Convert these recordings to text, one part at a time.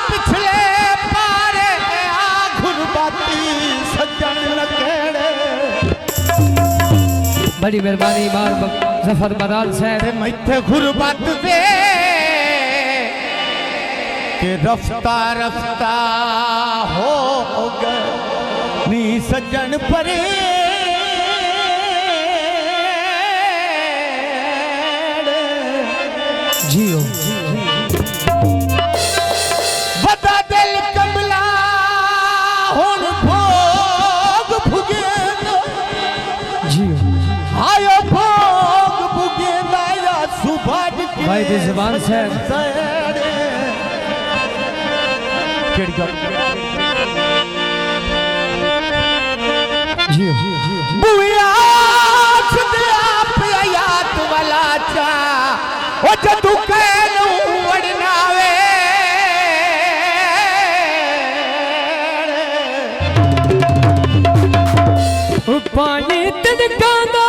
पिछले पारे घुरबाती सज्जन लकेड़े। बड़ी मेहरबानी बार जफर बराल साहब मैथे घुरबत दे के रफ्ता रफ्ता हो गए नी सज्जन परे जियो बता दिल कमला हुन भोग भुगे जियो आयो भोग भुगे लाया सुबह भाई दी जुबान से जियो बुआ छदे आप याद वाला चा ओ जदू कहनू वड़नावे पानी तिनकांदा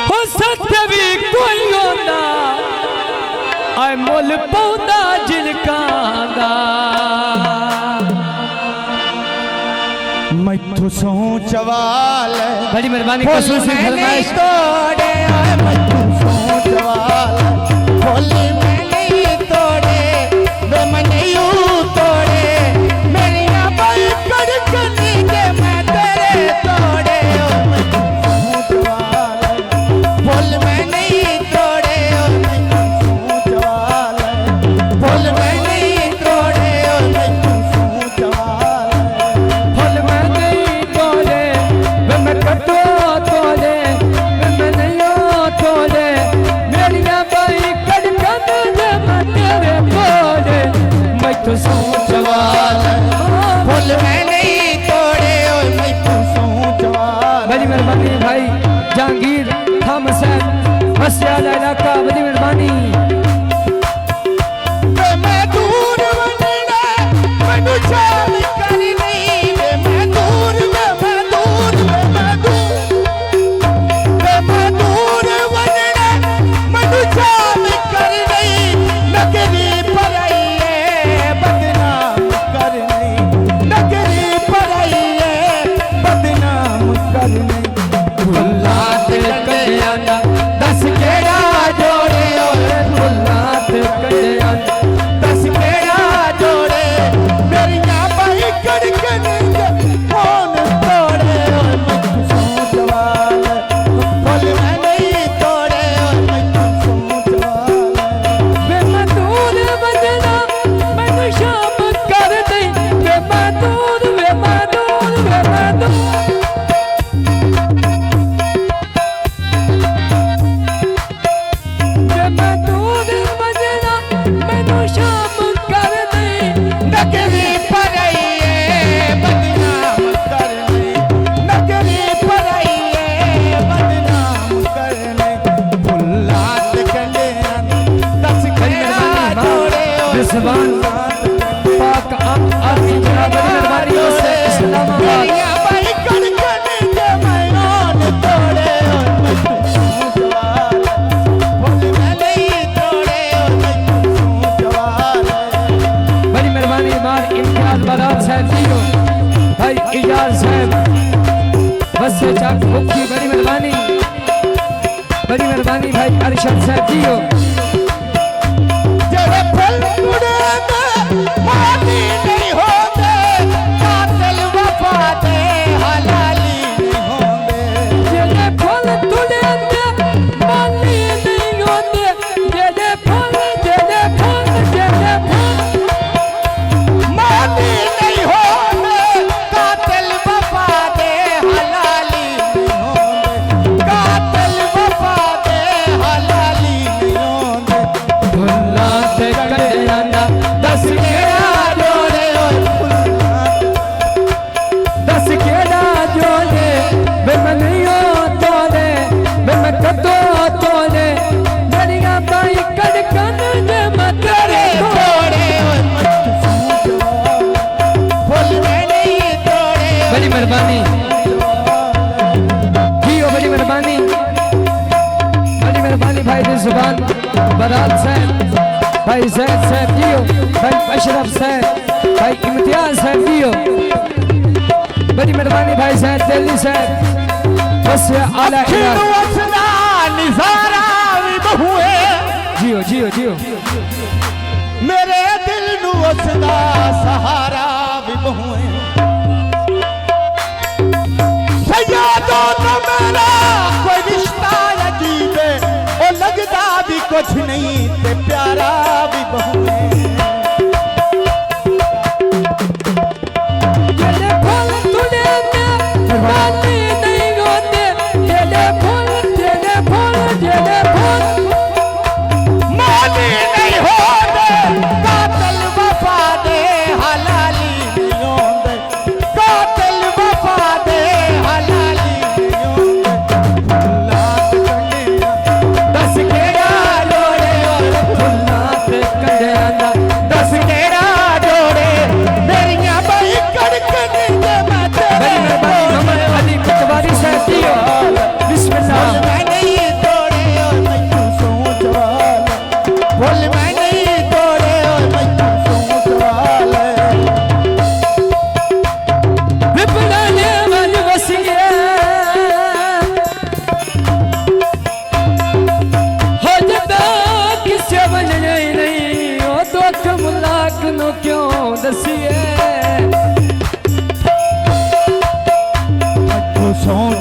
हो सत्य भी कोई होंदा आए मुल पौंदा जिनकांदा मैथू सोच वाल बड़ी मेहरबानी खसूसी फरमाइश तोड़े आए मैथू सोच वाल होली में नहीं तोड़े वे मनियू तोड़े मेरी बाई कड़कनी के मैं तेरे तोड़े ओ मैथू सोच वाल होल में नहीं तोड़े ओ मैथू सोच वाल होल में नहीं तोड़े ओ मैथू सोच वाल फल में नहीं तोले वे मैं कटो तोले वे मैं नहीं तोले मेरिया बाई कड़कन दे मैं तेरे बोले मैं तो सोच वाला फुल में नहीं तोड़े और मैं पूछूं जवान। बड़ी मेहरबानी भाई जहांगीर थाम साहब मसियाला इलाका बड़ी मेहरबानी वे मैं दूर बनना मनु चाल करी नहीं वे मैं दूर वे मैं दूर वे मैं दूर बनना मनु चाल करी नहीं नगरी पर आइए बदनाम करनी नगरी पर आइए बदनाम करनी भुल्ला दिल कल्याणा दस केड़ा जोड़े और भुल्ला दिल कल्याणा दस मेरा जोड़े मेरिया बाई कड़कन कौन तोड़े और मैं सोच वाल फल में नहीं तोड़े और मैं सोच वाल वे मधुर बजना मैनू शाम कर दे वे मधुर वे मधुर वे मधुर वे मधुर बजना मैनू शाम कर दे नगरी पर आइए बदनाम करने नगरी पर आइए बदनाम करने भुल्लात गले दस मेरा जोड़े और विस्वान पाक आप आदमी जनाब मेहरबानी से इस्लामाबाद मेरिया बाई कड़कन के मैदान तोड़े और मैं सोच वाल फुल में नहीं तोड़े और मैं सोच वाल बड़ी मेहरबानी मार इम्तियाज बरात साहब जी को भाई इजाज साहब बस से चाक मुक्ति बड़ी मेहरबानी भाई अरशद साहब जी को जड़े फल उड़े मानी नहीं होते कातिल वफा दे हलाली नहीं होंगे जेले फल तुले दे मानी नहीं होते जेले फल मानी नहीं होंगे कातिल वफा दे हलाली नहीं होंगे कातिल वफा दे हलाली नहीं होंगे मेहरबानी भाई रिजवान बरात साहब, भाई जैद साहब जियो, भाई अशरफ साहब, भाई इम्तियाज साहब जियो, बड़ी मेहरबानी भाई जैद दिल्ली साहब, बस आला खिलू असदा निजारा भी बहुए जियो जियो जियो। मेरे दिल नू असदा सहारा भी बहुए सयादों तो मेरा कोई रिश्ता अजीब है ओ लगदा भी कुछ नहीं ते प्यारा भी बहुए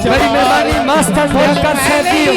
बड़ी मेहरबानी मास्टर दिलकर साहब जियो,